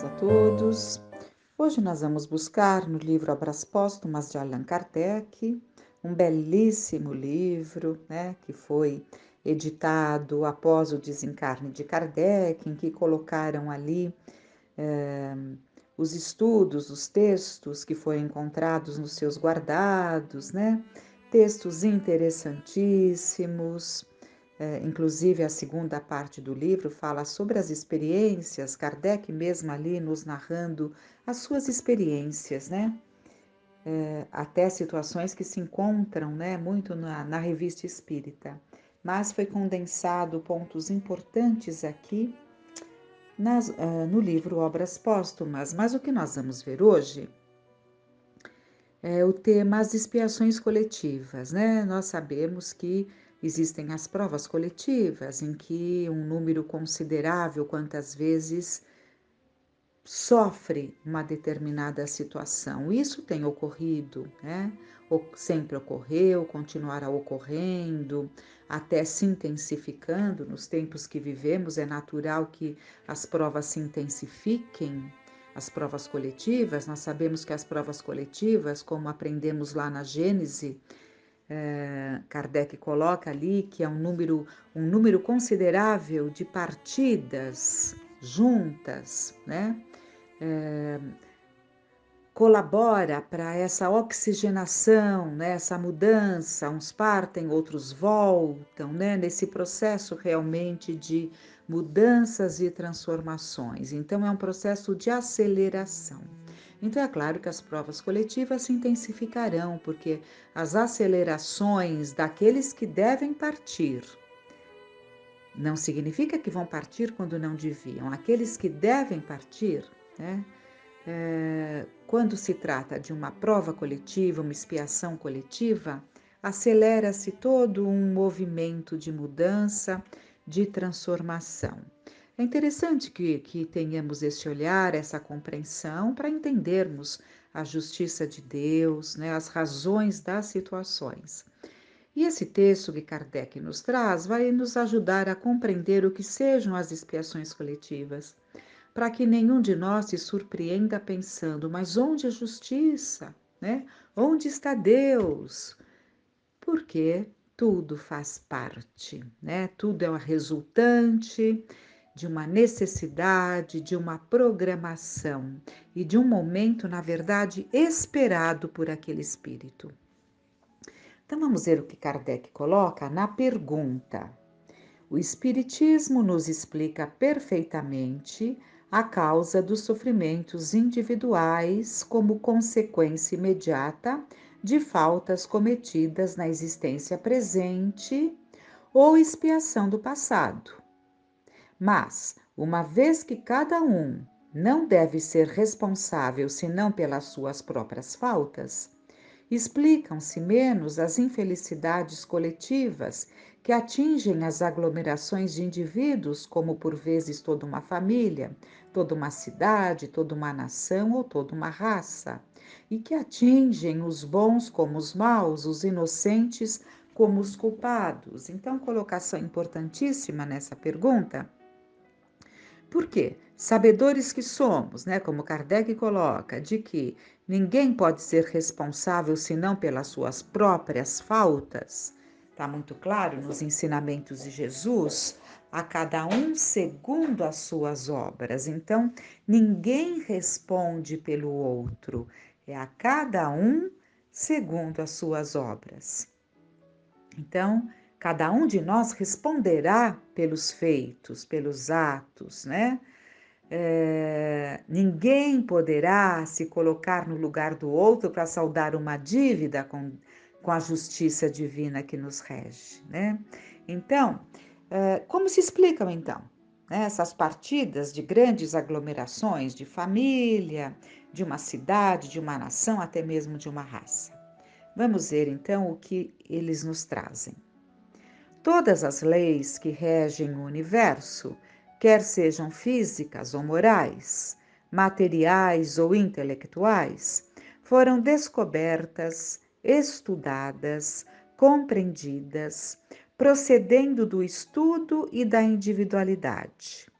dias a todos. Hoje nós vamos buscar no livro Obras Póstumas de Allan Kardec, um belíssimo livro, que foi editado após o desencarne de Kardec, em que colocaram ali os estudos, os textos que foram encontrados nos seus guardados, textos interessantíssimos. Inclusive, a segunda parte do livro fala sobre as experiências, Kardec mesmo ali nos narrando as suas experiências, até situações que se encontram, muito na revista espírita. Mas foi condensado pontos importantes aqui no livro Obras Póstumas. Mas o que nós vamos ver hoje é o tema as expiações coletivas, Nós sabemos que existem as provas coletivas, em que um número considerável, quantas vezes, sofre uma determinada situação. Isso tem ocorrido, sempre ocorreu, continuará ocorrendo, até se intensificando nos tempos que vivemos. É natural que as provas se intensifiquem, as provas coletivas. Nós sabemos que as provas coletivas, como aprendemos lá na Gênese, Kardec coloca ali que é um número considerável de partidas juntas, colabora para essa oxigenação, essa mudança. Uns partem, outros voltam, nesse processo realmente de mudanças e transformações. Então, é um processo de aceleração. Então, é claro que as provas coletivas se intensificarão, porque as acelerações daqueles que devem partir não significa que vão partir quando não deviam. Aqueles que devem partir, quando se trata de uma prova coletiva, uma expiação coletiva, acelera-se todo um movimento de mudança, de transformação. É interessante que tenhamos esse olhar, essa compreensão, para entendermos a justiça de Deus, as razões das situações. E esse texto que Kardec nos traz vai nos ajudar a compreender o que sejam as expiações coletivas, para que nenhum de nós se surpreenda pensando, mas onde a justiça? Onde está Deus? Porque tudo faz parte, Tudo é uma resultante de uma necessidade, de uma programação e de um momento, na verdade, esperado por aquele espírito. Então vamos ver o que Kardec coloca na pergunta. O Espiritismo nos explica perfeitamente a causa dos sofrimentos individuais como consequência imediata de faltas cometidas na existência presente ou expiação do passado. Mas, uma vez que cada um não deve ser responsável senão pelas suas próprias faltas, explicam-se menos as infelicidades coletivas que atingem as aglomerações de indivíduos, como por vezes toda uma família, toda uma cidade, toda uma nação ou toda uma raça, e que atingem os bons como os maus, os inocentes como os culpados. Então, colocação importantíssima nessa pergunta. Por quê? Sabedores que somos, como Kardec coloca, de que ninguém pode ser responsável senão pelas suas próprias faltas, está muito claro nos ensinamentos de Jesus, a cada um segundo as suas obras. Então, ninguém responde pelo outro, é a cada um segundo as suas obras. Então, cada um de nós responderá pelos feitos, pelos atos, ninguém poderá se colocar no lugar do outro para saldar uma dívida com a justiça divina que nos rege, Então, como se explicam, então, essas partidas de grandes aglomerações de família, de uma cidade, de uma nação, até mesmo de uma raça? Vamos ver, então, o que eles nos trazem. Todas as leis que regem o universo, quer sejam físicas ou morais, materiais ou intelectuais, foram descobertas, estudadas, compreendidas, procedendo do estudo e da individualidade,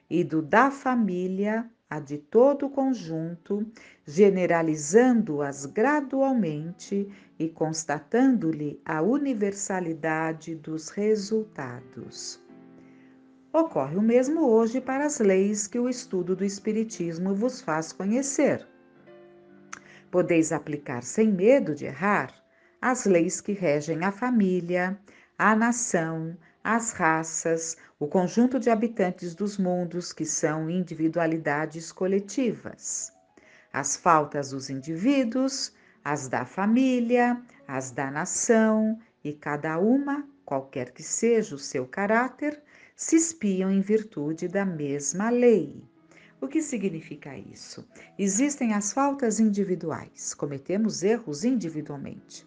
e do da família a de todo o conjunto, generalizando-as gradualmente e constatando-lhe a universalidade dos resultados. Ocorre o mesmo hoje para as leis que o estudo do Espiritismo vos faz conhecer. Podeis aplicar sem medo de errar as leis que regem a família, a nação, as raças, o conjunto de habitantes dos mundos que são individualidades coletivas. As faltas dos indivíduos, as da família, as da nação, e cada uma, qualquer que seja o seu caráter, se espiam em virtude da mesma lei. O que significa isso? Existem as faltas individuais, cometemos erros individualmente.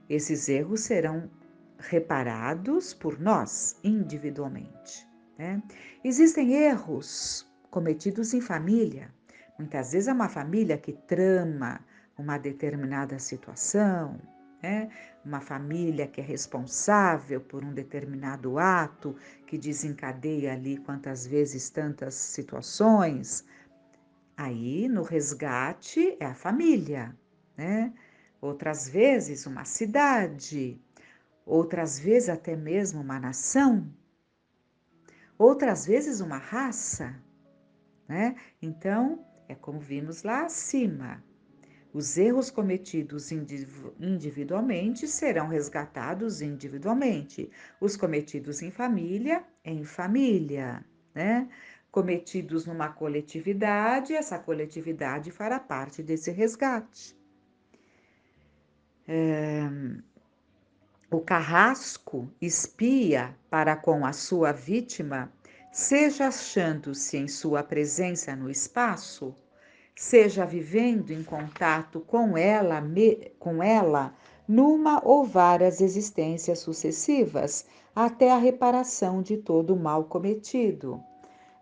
Esses erros serão reparados por nós individualmente, né? Existem erros cometidos em família. Muitas vezes é uma família que trama uma determinada situação, né? Uma família que é responsável por um determinado ato que desencadeia ali quantas vezes tantas situações. Aí, no resgate, é a família, né? Outras vezes, uma cidade, outras vezes, até mesmo uma nação, outras vezes, uma raça, né? Então, é como vimos lá acima. Os erros cometidos individualmente serão resgatados individualmente. Os cometidos em família, né? Cometidos numa coletividade, essa coletividade fará parte desse resgate. O carrasco espia para com a sua vítima, seja achando-se em sua presença no espaço, seja vivendo em contato com ela numa ou várias existências sucessivas, até a reparação de todo o mal cometido.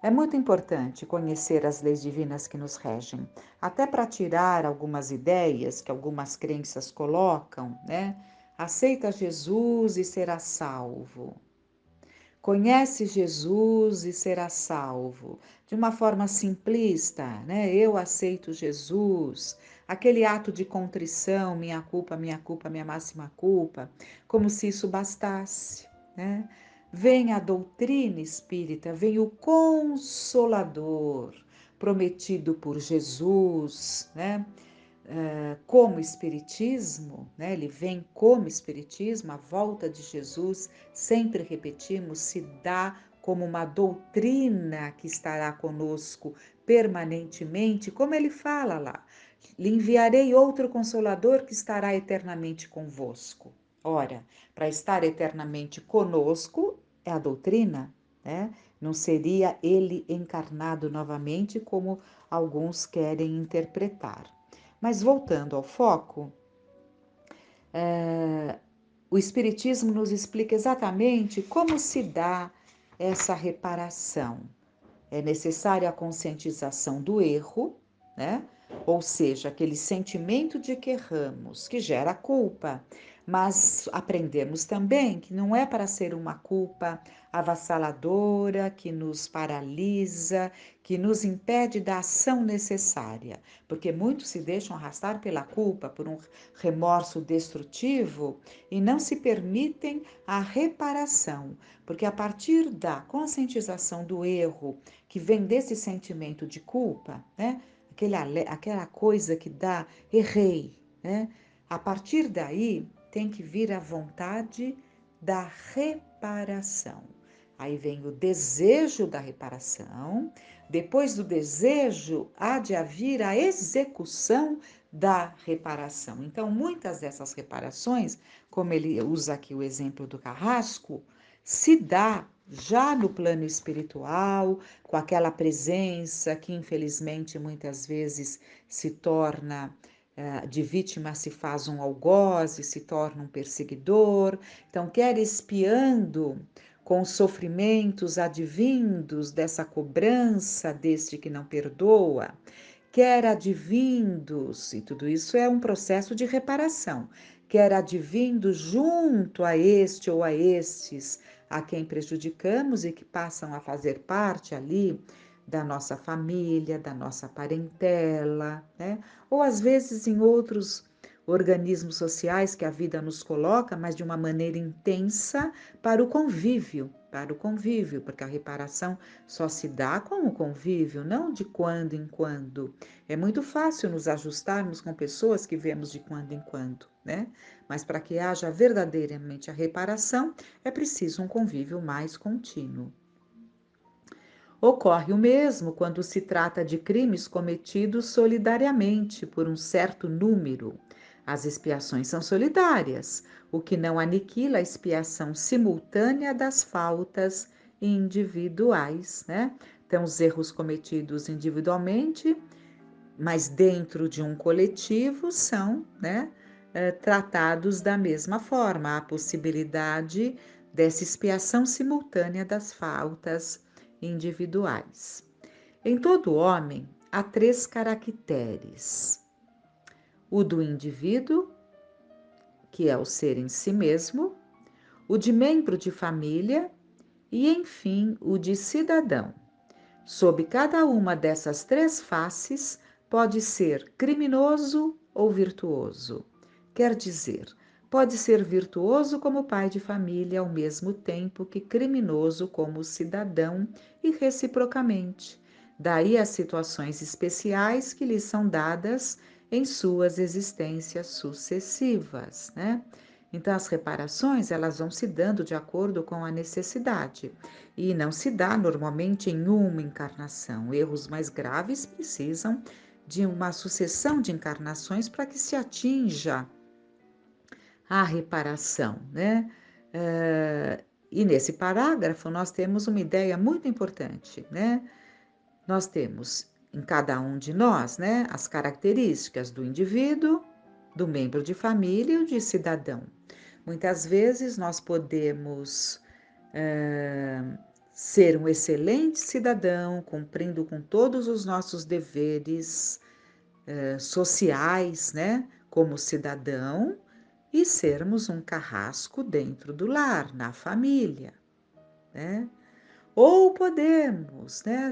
É muito importante conhecer as leis divinas que nos regem, até para tirar algumas ideias que algumas crenças colocam, né? Aceita Jesus e será salvo. Conhece Jesus e será salvo. De uma forma simplista, né? Eu aceito Jesus. Aquele ato de contrição, minha culpa, minha máxima culpa, como se isso bastasse, né? Vem a doutrina espírita, vem o Consolador, prometido por Jesus, né? Como Espiritismo, né? Ele vem como Espiritismo, a volta de Jesus, sempre repetimos, se dá como uma doutrina que estará conosco permanentemente, como ele fala lá. Lhe enviarei outro Consolador que estará eternamente convosco. Ora, para estar eternamente conosco é a doutrina, né? Não seria ele encarnado novamente, como alguns querem interpretar. Mas voltando ao foco, o Espiritismo nos explica exatamente como se dá essa reparação. É necessária a conscientização do erro, né? Ou seja, aquele sentimento de que erramos, que gera culpa. Mas aprendemos também que não é para ser uma culpa avassaladora, que nos paralisa, que nos impede da ação necessária, porque muitos se deixam arrastar pela culpa, por um remorso destrutivo e não se permitem a reparação, porque a partir da conscientização do erro, que vem desse sentimento de culpa, né? Aquela coisa que dá, errei, né? A partir daí tem que vir a vontade da reparação. Aí vem o desejo da reparação, depois do desejo há de haver a execução da reparação. Então, muitas dessas reparações, como ele usa aqui o exemplo do carrasco, se dá já no plano espiritual, com aquela presença que infelizmente muitas vezes se torna de vítima, se faz um algoz, se torna um perseguidor. Então, quer espiando com os sofrimentos advindos dessa cobrança deste que não perdoa, quer advindos, e tudo isso é um processo de reparação, quer advindos junto a este ou a estes a quem prejudicamos e que passam a fazer parte ali da nossa família, da nossa parentela, né? Ou às vezes em outros organismos sociais que a vida nos coloca, mas de uma maneira intensa para o convívio, porque a reparação só se dá com o convívio, não de quando em quando. É muito fácil nos ajustarmos com pessoas que vemos de quando em quando, né? Mas para que haja verdadeiramente a reparação, é preciso um convívio mais contínuo. Ocorre o mesmo quando se trata de crimes cometidos solidariamente por um certo número. As expiações são solidárias, o que não aniquila a expiação simultânea das faltas individuais, né? Então, os erros cometidos individualmente, mas dentro de um coletivo, são, né, tratados da mesma forma. Há a possibilidade dessa expiação simultânea das faltas individuais. Em todo homem há três caracteres: o do indivíduo, que é o ser em si mesmo, o de membro de família e, enfim, o de cidadão. Sob cada uma dessas três faces, pode ser criminoso ou virtuoso. Quer dizer, pode ser virtuoso como pai de família ao mesmo tempo que criminoso como cidadão e reciprocamente. Daí as situações especiais que lhe são dadas em suas existências sucessivas, né? Então as reparações, elas vão se dando de acordo com a necessidade e não se dá normalmente em uma encarnação. Erros mais graves precisam de uma sucessão de encarnações para que se atinja a reparação, né? E nesse parágrafo nós temos uma ideia muito importante, né? Nós temos em cada um de nós, né, as características do indivíduo, do membro de família e de cidadão. Muitas vezes nós podemos ser um excelente cidadão, cumprindo com todos os nossos deveres sociais, né, como cidadão, e sermos um carrasco dentro do lar, na família, né? Ou podemos, né,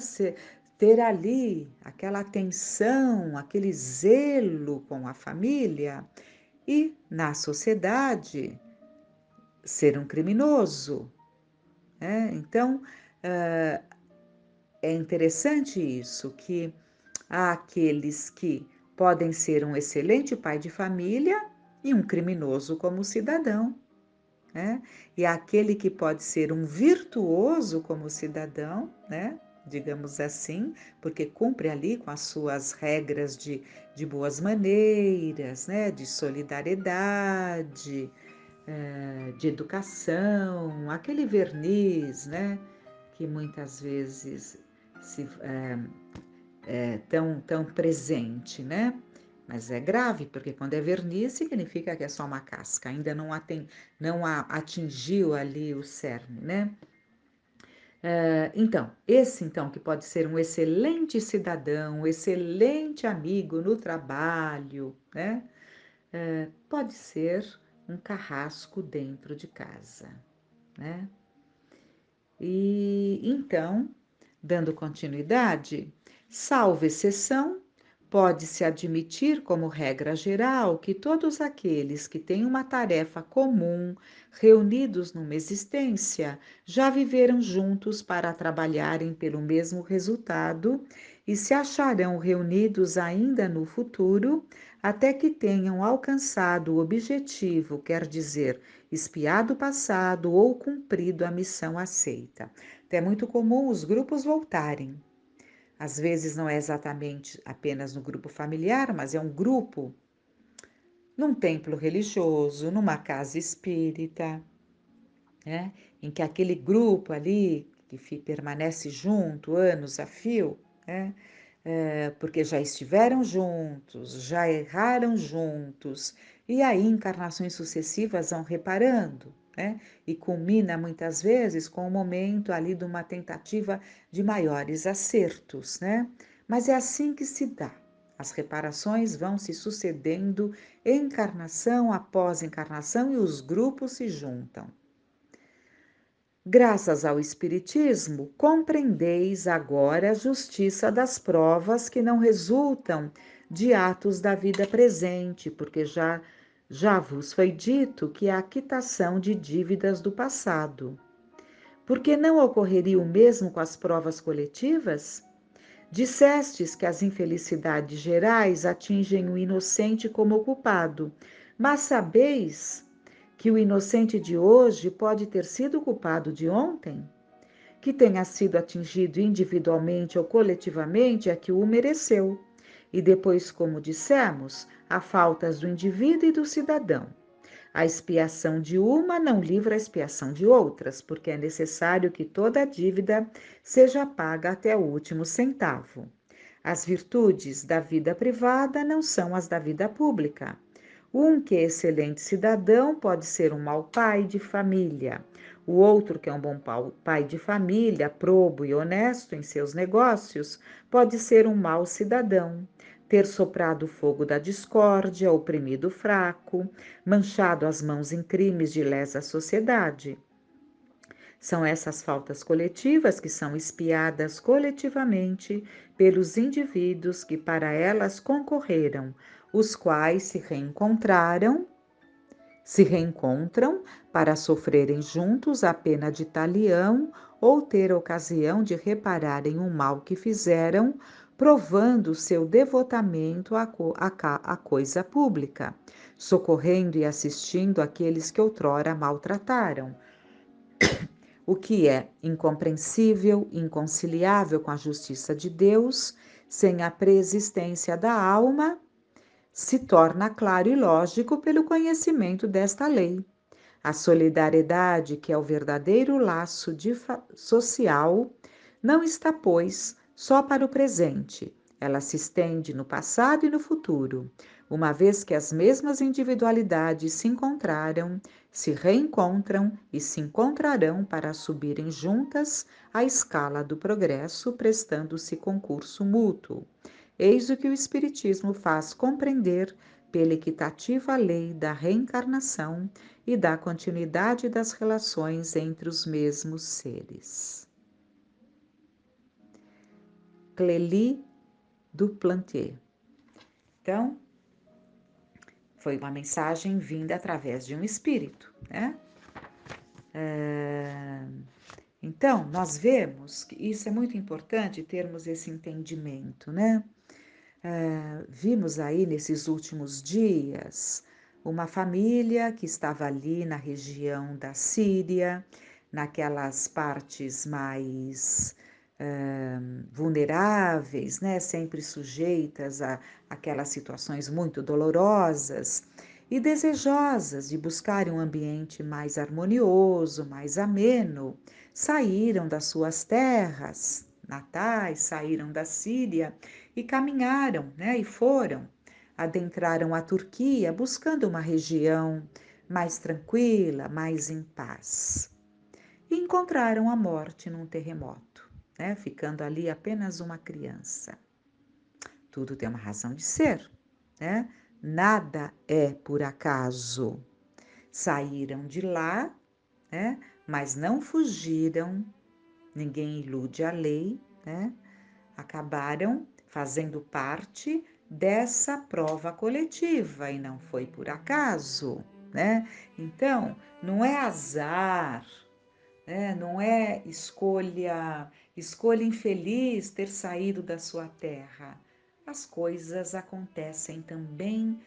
ter ali aquela atenção, aquele zelo com a família e na sociedade ser um criminoso, né? Então, é interessante isso, que há aqueles que podem ser um excelente pai de família e um criminoso como cidadão, né? E há aquele que pode ser um virtuoso como cidadão, né? Digamos assim, porque cumpre ali com as suas regras de boas maneiras, né? De solidariedade, de educação, aquele verniz, né? Que muitas vezes se, tão presente, né? Mas é grave, porque quando é verniz, significa que é só uma casca, ainda não atingiu ali o cerne, né? Então, esse então que pode ser um excelente cidadão, um excelente amigo no trabalho, né? Pode ser um carrasco dentro de casa, né? E então, dando continuidade, salvo exceção, pode-se admitir como regra geral que todos aqueles que têm uma tarefa comum, reunidos numa existência, já viveram juntos para trabalharem pelo mesmo resultado e se acharão reunidos ainda no futuro, até que tenham alcançado o objetivo, quer dizer, expiado o passado ou cumprido a missão aceita. Então, é muito comum os grupos voltarem. Às vezes não é exatamente apenas no grupo familiar, mas é um grupo num templo religioso, numa casa espírita, né? Em que aquele grupo ali que permanece junto anos a fio, né? Porque já estiveram juntos, já erraram juntos, e aí encarnações sucessivas vão reparando, né? E culmina muitas vezes com o momento ali de uma tentativa de maiores acertos, né? Mas é assim que se dá. As reparações vão se sucedendo encarnação após encarnação e os grupos se juntam. Graças ao Espiritismo, compreendeis agora a justiça das provas que não resultam de atos da vida presente, porque já vos foi dito que há a quitação de dívidas do passado. Porque não ocorreria o mesmo com as provas coletivas? Dissestes que as infelicidades gerais atingem o inocente como o culpado, mas sabeis que o inocente de hoje pode ter sido o culpado de ontem? Que tenha sido atingido individualmente ou coletivamente é que o mereceu. E depois, como dissemos, há faltas do indivíduo e do cidadão. A expiação de uma não livra a expiação de outras, porque é necessário que toda a dívida seja paga até o último centavo. As virtudes da vida privada não são as da vida pública. Um que é excelente cidadão pode ser um mau pai de família. O outro, que é um bom pai de família, probo e honesto em seus negócios, pode ser um mau cidadão. Ter soprado o fogo da discórdia, oprimido o fraco, manchado as mãos em crimes de lesa sociedade. São essas faltas coletivas que são expiadas coletivamente pelos indivíduos que para elas concorreram, os quais se reencontram para sofrerem juntos a pena de talião ou ter ocasião de repararem o mal que fizeram, provando seu devotamento à coisa pública, socorrendo e assistindo aqueles que outrora maltrataram, o que é incompreensível, inconciliável com a justiça de Deus, sem a preexistência da alma, se torna claro e lógico pelo conhecimento desta lei. A solidariedade, que é o verdadeiro laço social, não está, pois, só para o presente. Ela se estende no passado e no futuro, uma vez que as mesmas individualidades se encontraram, se reencontram e se encontrarão para subirem juntas a escala do progresso, prestando-se concurso mútuo. Eis o que o Espiritismo faz compreender pela equitativa lei da reencarnação e da continuidade das relações entre os mesmos seres. Clélie du Plantier. Então, foi uma mensagem vinda através de um espírito, né? Então, nós vemos que isso é muito importante termos esse entendimento, né? Vimos aí nesses últimos dias uma família que estava ali na região da Síria, naquelas partes mais vulneráveis, né, sempre sujeitas a aquelas situações muito dolorosas e desejosas de buscar um ambiente mais harmonioso, mais ameno, saíram das suas terras natais, saíram da Síria e caminharam, né, e adentraram a Turquia buscando uma região mais tranquila, mais em paz. E encontraram a morte num terremoto, né, ficando ali apenas uma criança. Tudo tem uma razão de ser, né? Nada é por acaso. Saíram de lá, né, mas não fugiram, ninguém ilude a lei, né? Acabaram fazendo parte dessa prova coletiva e não foi por acaso, né? Então, não é azar, né? Não é escolha infeliz ter saído da sua terra. As coisas acontecem também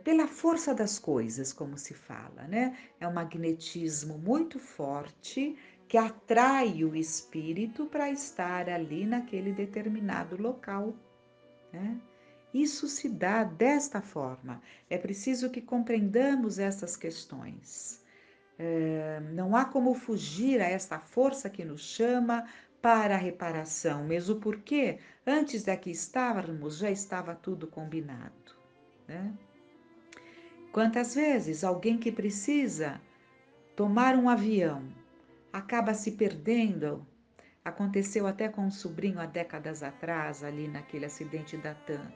pela força das coisas, como se fala, né? É um magnetismo muito forte que atrai o espírito para estar ali naquele determinado local, né? Isso se dá desta forma. É preciso que compreendamos essas questões. Não há como fugir a esta força que nos chama para a reparação, mesmo porque antes daqui estarmos já estava tudo combinado, né? Quantas vezes alguém que precisa tomar um avião acaba se perdendo? Aconteceu até com um sobrinho há décadas atrás, ali naquele acidente da TAM.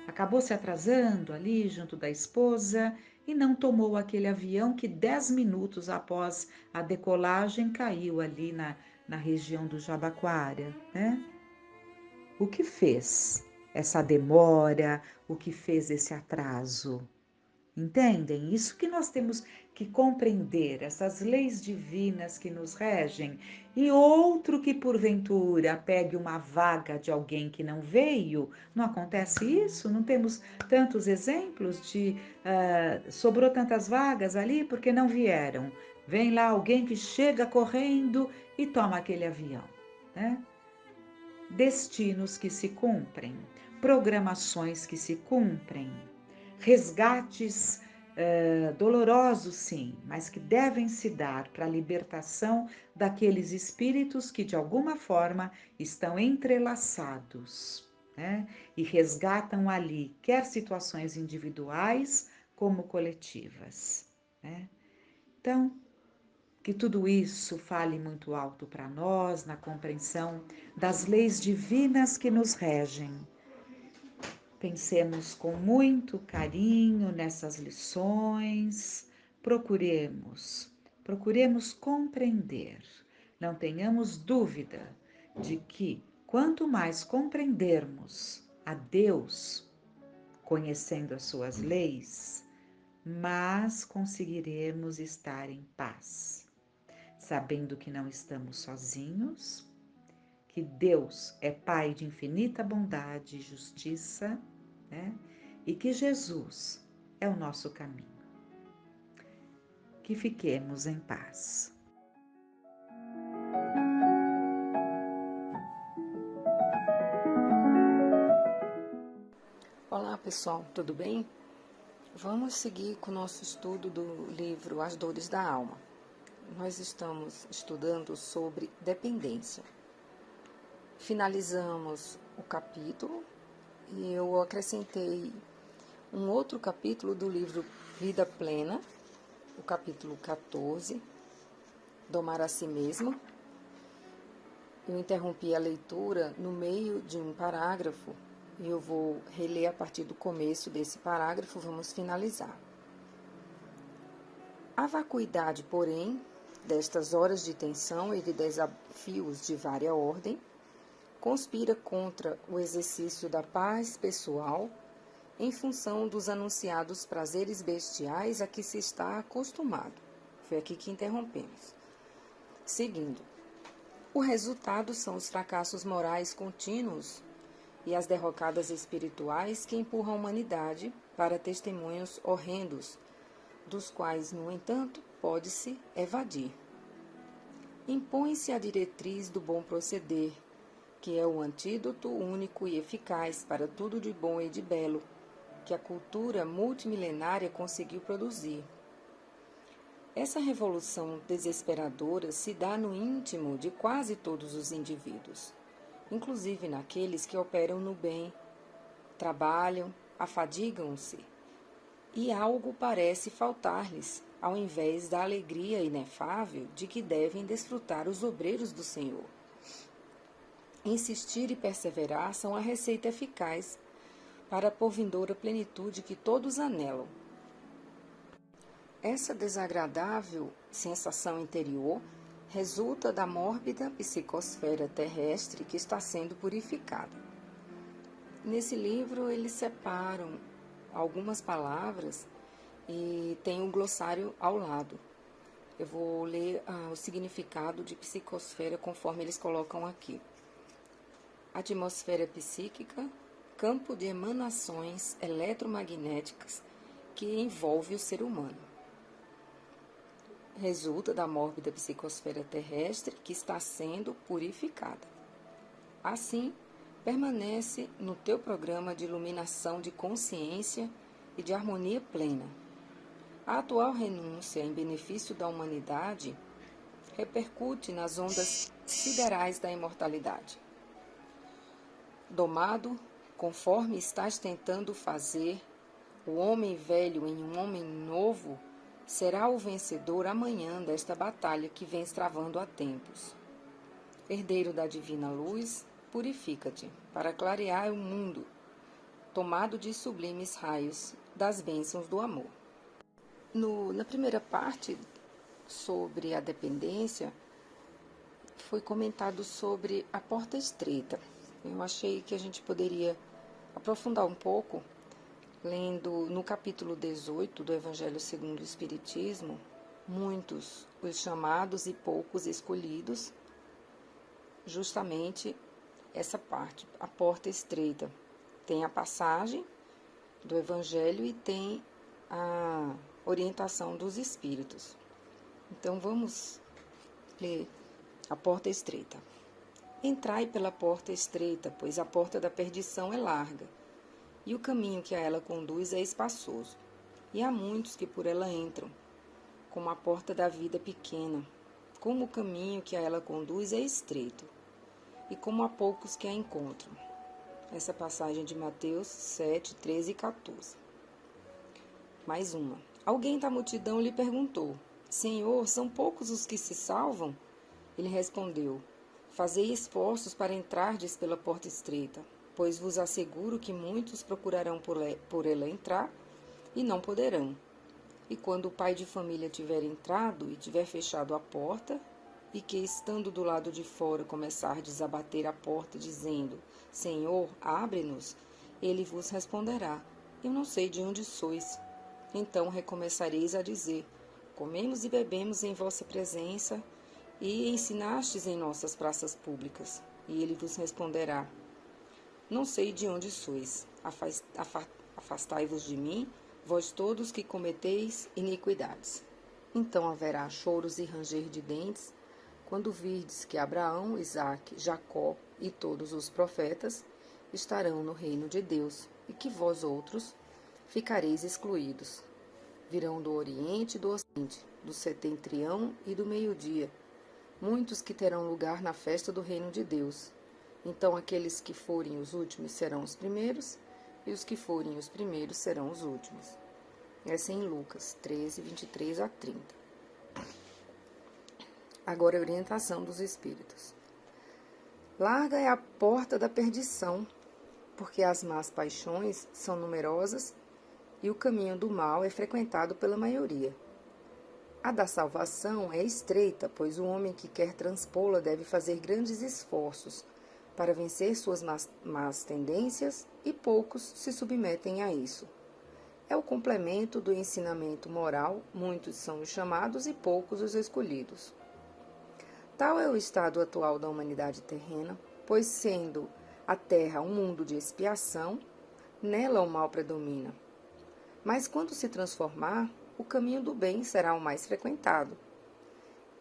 Acabou se atrasando ali junto da esposa e não tomou aquele avião que 10 minutos após a decolagem caiu ali na região do Jabaquara, né? O que fez essa demora? O que fez esse atraso? Entendem? Isso que nós temos que compreender, essas leis divinas que nos regem. E outro que porventura pegue uma vaga de alguém que não veio, não acontece isso? Não temos tantos exemplos de sobrou tantas vagas ali porque não vieram. Vem lá alguém que chega correndo e toma aquele avião, né? Destinos que se cumprem, programações que se cumprem, resgates dolorosos, sim, mas que devem se dar para a libertação daqueles espíritos que de alguma forma estão entrelaçados, né? E resgatam ali, quer situações individuais como coletivas, né? Então, que tudo isso fale muito alto para nós na compreensão das leis divinas que nos regem. Pensemos com muito carinho nessas lições, procuremos compreender. Não tenhamos dúvida de que quanto mais compreendermos a Deus, conhecendo as suas leis, mais conseguiremos estar em paz, sabendo que não estamos sozinhos, que Deus é Pai de infinita bondade e justiça, né? E que Jesus é o nosso caminho. Que fiquemos em paz. Olá pessoal, tudo bem? Vamos seguir com o nosso estudo do livro As Dores da Alma. Nós estamos estudando sobre dependência. Finalizamos o capítulo e eu acrescentei um outro capítulo do livro Vida Plena, o capítulo 14, Domar a Si Mesmo. Eu interrompi a leitura no meio de um parágrafo e eu vou reler a partir do começo desse parágrafo, vamos finalizar. A vacuidade, porém, destas horas de tensão e de desafios de vária ordem, conspira contra o exercício da paz pessoal em função dos anunciados prazeres bestiais a que se está acostumado. Foi aqui que interrompemos. Seguindo. O resultado são os fracassos morais contínuos e as derrocadas espirituais que empurram a humanidade para testemunhos horrendos, dos quais, no entanto, pode-se evadir. Impõe-se a diretriz do bom proceder, que é o antídoto único e eficaz para tudo de bom e de belo, que a cultura multimilenária conseguiu produzir. Essa revolução desesperadora se dá no íntimo de quase todos os indivíduos, inclusive naqueles que operam no bem, trabalham, afadigam-se, e algo parece faltar-lhes, ao invés da alegria inefável de que devem desfrutar os obreiros do Senhor. Insistir e perseverar são a receita eficaz para a porvindoura plenitude que todos anelam. Essa desagradável sensação interior resulta da mórbida psicosfera terrestre que está sendo purificada. Nesse livro, eles separam algumas palavras e tem um glossário ao lado. Eu vou ler o significado de psicosfera conforme eles colocam aqui. Atmosfera psíquica, campo de emanações eletromagnéticas que envolve o ser humano. Resulta da mórbida psicosfera terrestre que está sendo purificada. Assim, permanece no teu programa de iluminação de consciência e de harmonia plena. A atual renúncia em benefício da humanidade repercute nas ondas siderais da imortalidade. Domado, conforme estás tentando fazer, o homem velho em um homem novo será o vencedor amanhã desta batalha que vens travando há tempos. Herdeiro da divina luz, purifica-te para clarear o mundo, tomado de sublimes raios das bênçãos do amor. Na primeira parte, sobre a dependência, foi comentado sobre a porta estreita. Eu achei que a gente poderia aprofundar um pouco, lendo no capítulo 18 do Evangelho segundo o Espiritismo, muitos os chamados e poucos escolhidos, justamente essa parte, a porta estreita. Tem a passagem do Evangelho e tem a orientação dos Espíritos. Então vamos ler a porta estreita. Entrai pela porta estreita, pois a porta da perdição é larga, e o caminho que a ela conduz é espaçoso, e há muitos que por ela entram, como a porta da vida pequena, como o caminho que a ela conduz é estreito, e como há poucos que a encontram. Essa passagem de Mateus 7, 13 e 14. Mais uma. Alguém da multidão lhe perguntou: Senhor, são poucos os que se salvam? Ele respondeu: Fazei esforços para entrardes pela porta estreita, pois vos asseguro que muitos procurarão por ela entrar e não poderão. E quando o pai de família tiver entrado e tiver fechado a porta, e que, estando do lado de fora, começardes a bater a porta, dizendo: Senhor, abre-nos, ele vos responderá: Eu não sei de onde sois. Então recomeçareis a dizer: Comemos e bebemos em vossa presença, e ensinastes em nossas praças públicas. E ele vos responderá: Não sei de onde sois. Afastai-vos de mim, vós todos que cometeis iniquidades. Então haverá choros e ranger de dentes, quando virdes que Abraão, Isaque, Jacó e todos os profetas estarão no reino de Deus, e que vós outros ficareis excluídos. Virão do Oriente e do Ocidente, do setentrião e do meio-dia, muitos que terão lugar na festa do reino de Deus. Então aqueles que forem os últimos serão os primeiros, e os que forem os primeiros serão os últimos. Essa é em Lucas 13, 23 a 30. Agora a orientação dos Espíritos. Larga é a porta da perdição, porque as más paixões são numerosas e o caminho do mal é frequentado pela maioria. A da salvação é estreita, pois o homem que quer transpô-la deve fazer grandes esforços para vencer suas más tendências, e poucos se submetem a isso. É o complemento do ensinamento moral, muitos são os chamados e poucos os escolhidos. Tal é o estado atual da humanidade terrena, pois sendo a terra um mundo de expiação, nela o mal predomina. Mas quando se transformar, o caminho do bem será o mais frequentado.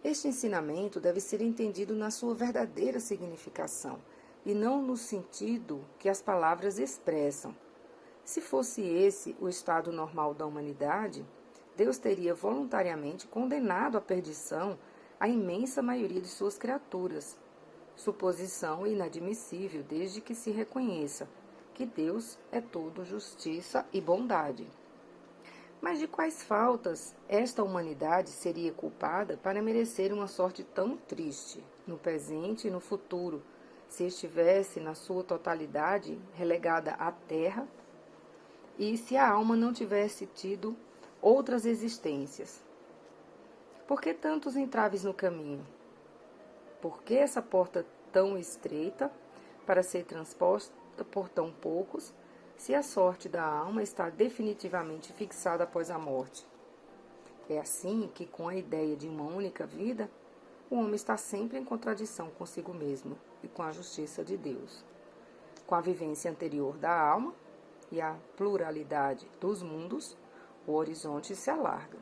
Este ensinamento deve ser entendido na sua verdadeira significação, e não no sentido que as palavras expressam. Se fosse esse o estado normal da humanidade, Deus teria voluntariamente condenado à perdição a imensa maioria de suas criaturas. Suposição inadmissível desde que se reconheça que Deus é todo justiça e bondade. Mas de quais faltas esta humanidade seria culpada para merecer uma sorte tão triste, no presente e no futuro, se estivesse, na sua totalidade, relegada à terra, e se a alma não tivesse tido outras existências? Por que tantos entraves no caminho? Por que essa porta tão estreita para ser transposta por tão poucos, se a sorte da alma está definitivamente fixada após a morte? É assim que, com a ideia de uma única vida, o homem está sempre em contradição consigo mesmo e com a justiça de Deus. Com a vivência anterior da alma e a pluralidade dos mundos, o horizonte se alarga.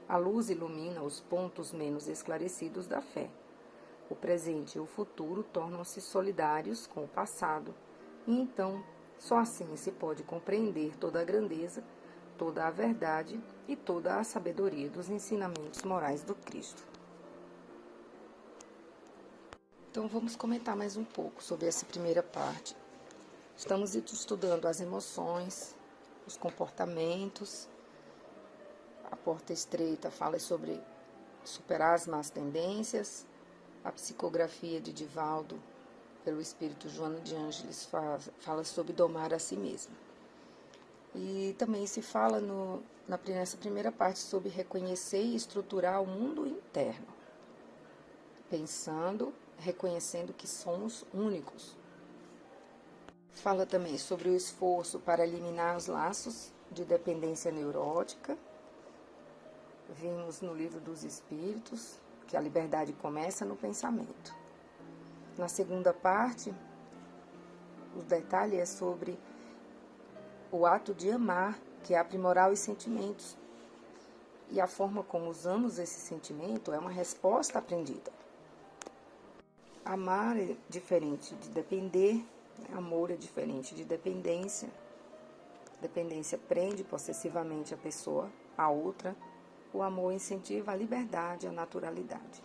A luz ilumina os pontos menos esclarecidos da fé. O presente e o futuro tornam-se solidários com o passado, e então só assim se pode compreender toda a grandeza, toda a verdade e toda a sabedoria dos ensinamentos morais do Cristo. Então vamos comentar mais um pouco sobre essa primeira parte. Estamos estudando as emoções, os comportamentos. A porta estreita fala sobre superar as más tendências. A psicografia de Divaldo, pelo espírito Joana de Ângeles, fala sobre domar a si mesmo. E também se fala nessa primeira parte sobre reconhecer e estruturar o mundo interno, pensando, reconhecendo que somos únicos. Fala também sobre o esforço para eliminar os laços de dependência neurótica. Vimos no Livro dos Espíritos que a liberdade começa no pensamento. Na segunda parte, o detalhe é sobre o ato de amar, que é aprimorar os sentimentos. E a forma como usamos esse sentimento é uma resposta aprendida. Amar é diferente de depender, né? Amor é diferente de dependência. Dependência prende possessivamente a pessoa a outra. O amor incentiva a liberdade, a naturalidade.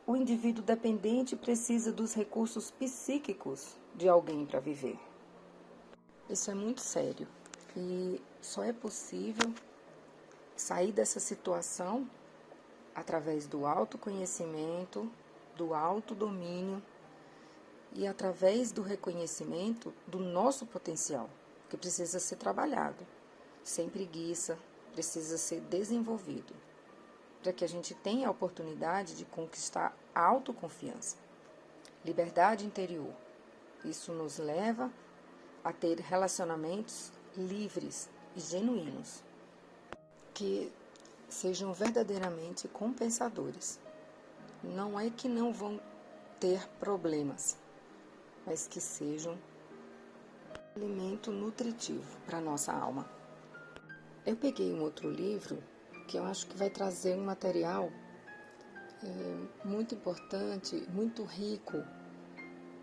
O indivíduo dependente precisa dos recursos psíquicos de alguém para viver. Isso é muito sério e só é possível sair dessa situação através do autoconhecimento, do autodomínio e através do reconhecimento do nosso potencial, que precisa ser trabalhado, sem preguiça, precisa ser desenvolvido, para que a gente tenha a oportunidade de conquistar a autoconfiança, liberdade interior. Isso nos leva a ter relacionamentos livres e genuínos, que sejam verdadeiramente compensadores. Não é que não vão ter problemas, mas que sejam alimento nutritivo para a nossa alma. Eu peguei um outro livro que eu acho que vai trazer um material muito importante, muito rico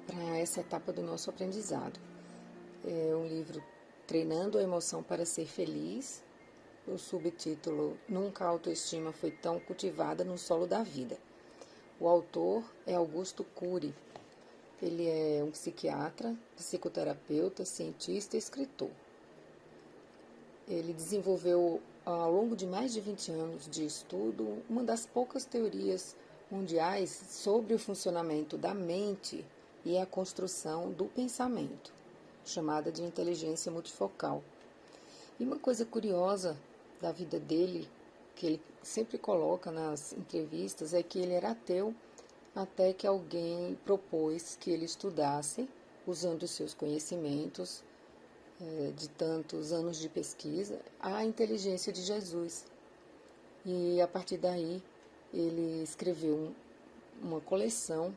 para essa etapa do nosso aprendizado. É um livro Treinando a Emoção para Ser Feliz. O subtítulo Nunca a autoestima foi tão cultivada no solo da vida. O autor é Augusto Cury. Ele é um psiquiatra, psicoterapeuta, cientista e escritor. Ele desenvolveu, ao longo de mais de 20 anos de estudo, uma das poucas teorias mundiais sobre o funcionamento da mente e a construção do pensamento, chamada de inteligência multifocal. E uma coisa curiosa da vida dele, que ele sempre coloca nas entrevistas, é que ele era ateu até que alguém propôs que ele estudasse, usando os seus conhecimentos de tantos anos de pesquisa, a inteligência de Jesus. E a partir daí ele escreveu uma coleção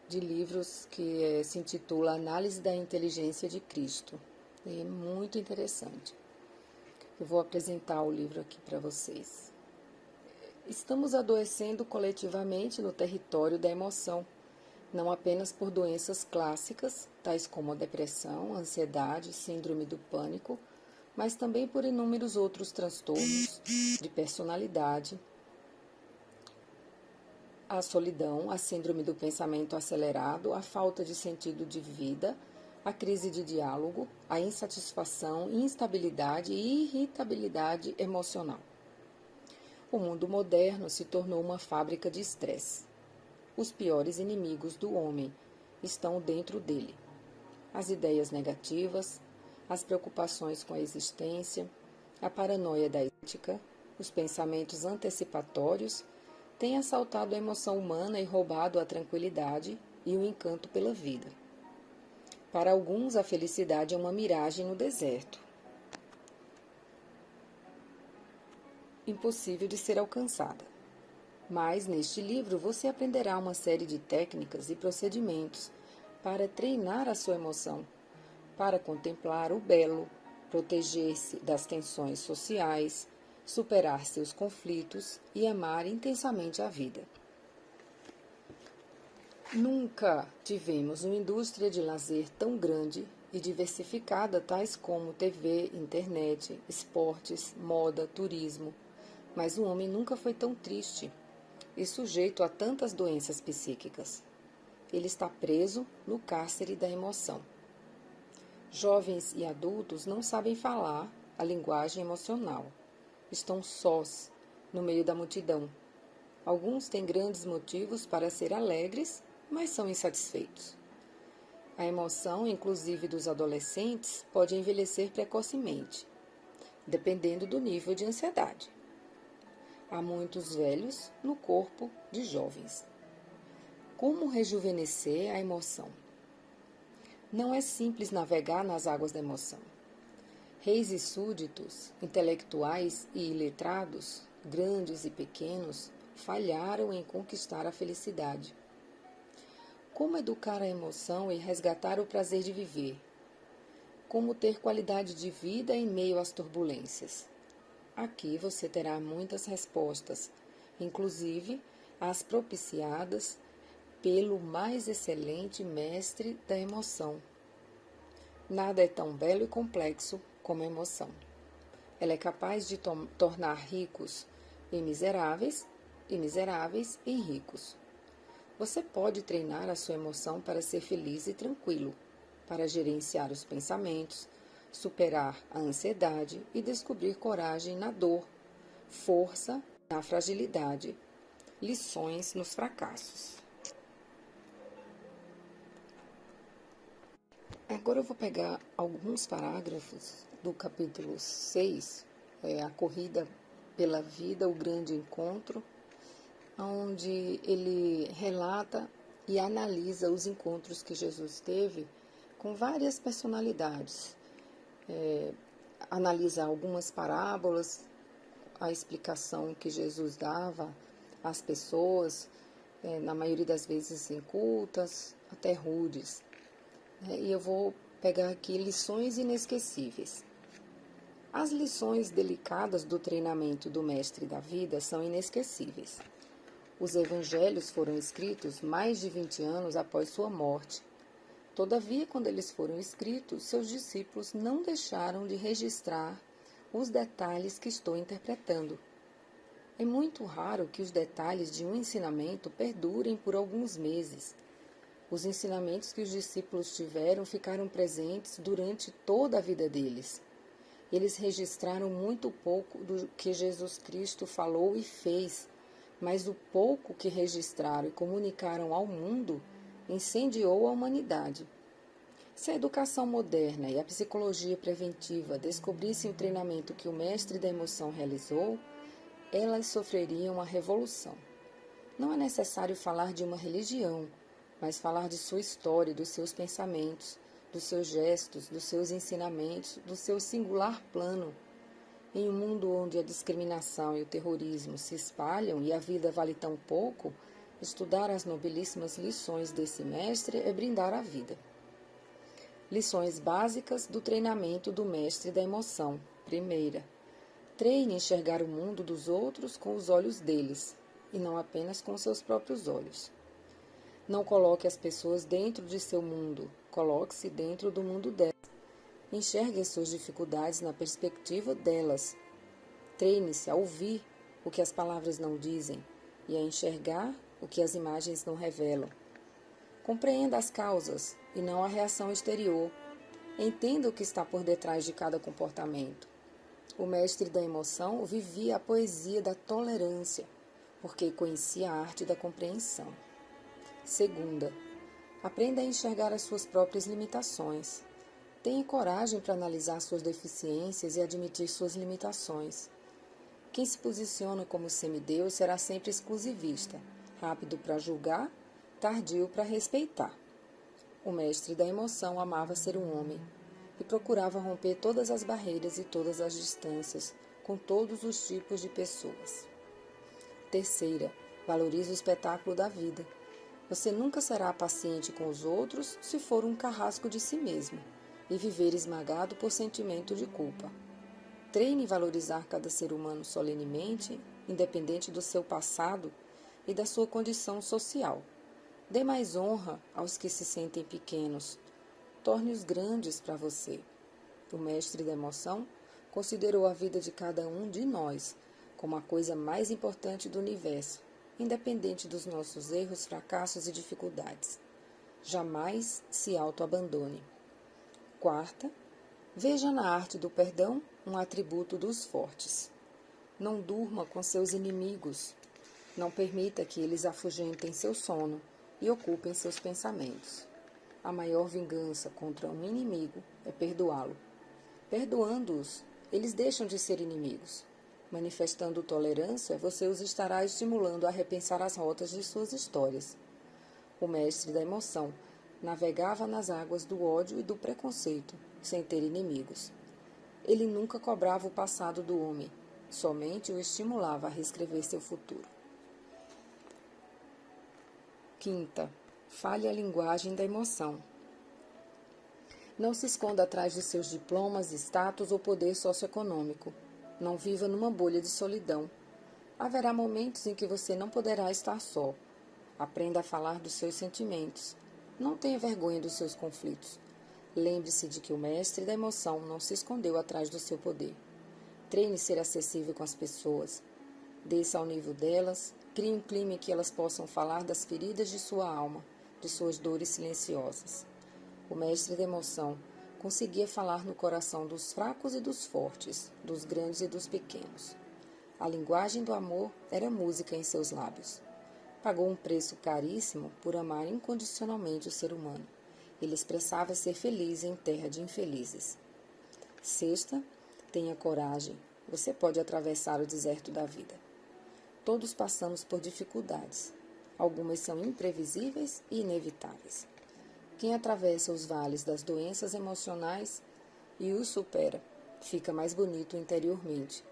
de livros que se intitula Análise da Inteligência de Cristo. E é muito interessante. Eu vou apresentar o livro aqui para vocês. Estamos adoecendo coletivamente no território da emoção, não apenas por doenças clássicas, tais como a depressão, a ansiedade, síndrome do pânico, mas também por inúmeros outros transtornos de personalidade, a solidão, a síndrome do pensamento acelerado, a falta de sentido de vida, a crise de diálogo, a insatisfação, instabilidade e irritabilidade emocional. O mundo moderno se tornou uma fábrica de estresse. Os piores inimigos do homem estão dentro dele. As ideias negativas, as preocupações com a existência, a paranoia da ética, os pensamentos antecipatórios têm assaltado a emoção humana e roubado a tranquilidade e o encanto pela vida. Para alguns, a felicidade é uma miragem no deserto, impossível de ser alcançada. Mas, neste livro, você aprenderá uma série de técnicas e procedimentos para treinar a sua emoção, para contemplar o belo, proteger-se das tensões sociais, superar seus conflitos e amar intensamente a vida. Nunca tivemos uma indústria de lazer tão grande e diversificada, tais como TV, internet, esportes, moda, turismo. Mas o homem nunca foi tão triste e sujeito a tantas doenças psíquicas. Ele está preso no cárcere da emoção. Jovens e adultos não sabem falar a linguagem emocional. Estão sós, no meio da multidão. Alguns têm grandes motivos para ser alegres, mas são insatisfeitos. A emoção, inclusive dos adolescentes, pode envelhecer precocemente, dependendo do nível de ansiedade. Há muitos velhos no corpo de jovens. Como rejuvenescer a emoção? Não é simples navegar nas águas da emoção. Reis e súditos, intelectuais e iletrados, grandes e pequenos, falharam em conquistar a felicidade. Como educar a emoção e resgatar o prazer de viver? Como ter qualidade de vida em meio às turbulências? Aqui você terá muitas respostas, inclusive as propiciadas pelo mais excelente mestre da emoção. Nada é tão belo e complexo como a emoção. Ela é capaz de tornar ricos em miseráveis e miseráveis em ricos. Você pode treinar a sua emoção para ser feliz e tranquilo, para gerenciar os pensamentos, superar a ansiedade e descobrir coragem na dor, força na fragilidade, lições nos fracassos. Agora eu vou pegar alguns parágrafos do capítulo 6, a corrida pela vida, o grande encontro, onde ele relata e analisa os encontros que Jesus teve com várias personalidades. Analisa algumas parábolas, a explicação que Jesus dava às pessoas, na maioria das vezes incultas, até rudes. E eu vou pegar aqui lições inesquecíveis. As lições delicadas do treinamento do mestre da vida são inesquecíveis. Os evangelhos foram escritos mais de 20 anos após sua morte. Todavia, quando eles foram escritos, seus discípulos não deixaram de registrar os detalhes que estou interpretando. É muito raro que os detalhes de um ensinamento perdurem por alguns meses. Os ensinamentos que os discípulos tiveram ficaram presentes durante toda a vida deles. Eles registraram muito pouco do que Jesus Cristo falou e fez, mas o pouco que registraram e comunicaram ao mundo incendiou a humanidade. Se a educação moderna e a psicologia preventiva descobrissem o treinamento que o mestre da emoção realizou, elas sofreriam uma revolução. Não é necessário falar de uma religião, mas falar de sua história, dos seus pensamentos, dos seus gestos, dos seus ensinamentos, do seu singular plano. Em um mundo onde a discriminação e o terrorismo se espalham e a vida vale tão pouco, estudar as nobilíssimas lições desse mestre é brindar a vida. Lições básicas do treinamento do mestre da emoção. Primeira, treine enxergar o mundo dos outros com os olhos deles, e não apenas com seus próprios olhos. Não coloque as pessoas dentro de seu mundo, coloque-se dentro do mundo delas. Enxergue as suas dificuldades na perspectiva delas. Treine-se a ouvir o que as palavras não dizem e a enxergar o que as imagens não revelam. Compreenda as causas e não a reação exterior. Entenda o que está por detrás de cada comportamento. O mestre da emoção vivia a poesia da tolerância, porque conhecia a arte da compreensão. Segunda, aprenda a enxergar as suas próprias limitações. Tenha coragem para analisar suas deficiências e admitir suas limitações. Quem se posiciona como semideus será sempre exclusivista, rápido para julgar, tardio para respeitar. O mestre da emoção amava ser um homem e procurava romper todas as barreiras e todas as distâncias com todos os tipos de pessoas. Terceira, valorize o espetáculo da vida. Você nunca será paciente com os outros se for um carrasco de si mesmo e viver esmagado por sentimento de culpa. Treine valorizar cada ser humano solenemente, independente do seu passado e da sua condição social. Dê mais honra aos que se sentem pequenos. Torne-os grandes para você. O mestre da emoção considerou a vida de cada um de nós como a coisa mais importante do universo, independente dos nossos erros, fracassos e dificuldades. Jamais se autoabandone. Quarta, veja na arte do perdão um atributo dos fortes. Não durma com seus inimigos. Não permita que eles afugentem seu sono e ocupem seus pensamentos. A maior vingança contra um inimigo é perdoá-lo. Perdoando-os, eles deixam de ser inimigos. Manifestando tolerância, você os estará estimulando a repensar as rotas de suas histórias. O mestre da emoção navegava nas águas do ódio e do preconceito, sem ter inimigos. Ele nunca cobrava o passado do homem, somente o estimulava a reescrever seu futuro. Quinta, fale a linguagem da emoção. Não se esconda atrás de seus diplomas, status ou poder socioeconômico. Não viva numa bolha de solidão. Haverá momentos em que você não poderá estar só. Aprenda a falar dos seus sentimentos. Não tenha vergonha dos seus conflitos. Lembre-se de que o mestre da emoção não se escondeu atrás do seu poder. Treine ser acessível com as pessoas. Desça ao nível delas, crie um clima em que elas possam falar das feridas de sua alma, de suas dores silenciosas. O mestre da emoção conseguia falar no coração dos fracos e dos fortes, dos grandes e dos pequenos. A linguagem do amor era música em seus lábios. Pagou um preço caríssimo por amar incondicionalmente o ser humano. Ele expressava ser feliz em terra de infelizes. Sexta, tenha coragem. Você pode atravessar o deserto da vida. Todos passamos por dificuldades. Algumas são imprevisíveis e inevitáveis. Quem atravessa os vales das doenças emocionais e os supera, fica mais bonito interiormente.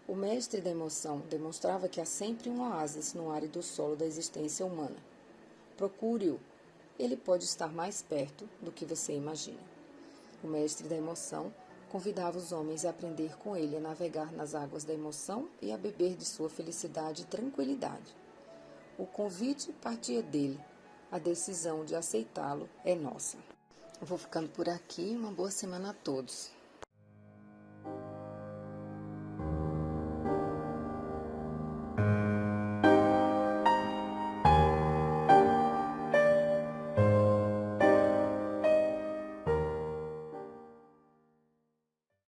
O mestre da emoção demonstrava que há sempre um oásis no árido solo da existência humana. Procure-o. Ele pode estar mais perto do que você imagina. O mestre da emoção convidava os homens a aprender com ele a navegar nas águas da emoção e a beber de sua felicidade e tranquilidade. O convite partia dele. A decisão de aceitá-lo é nossa. Eu vou ficando por aqui. Uma boa semana a todos.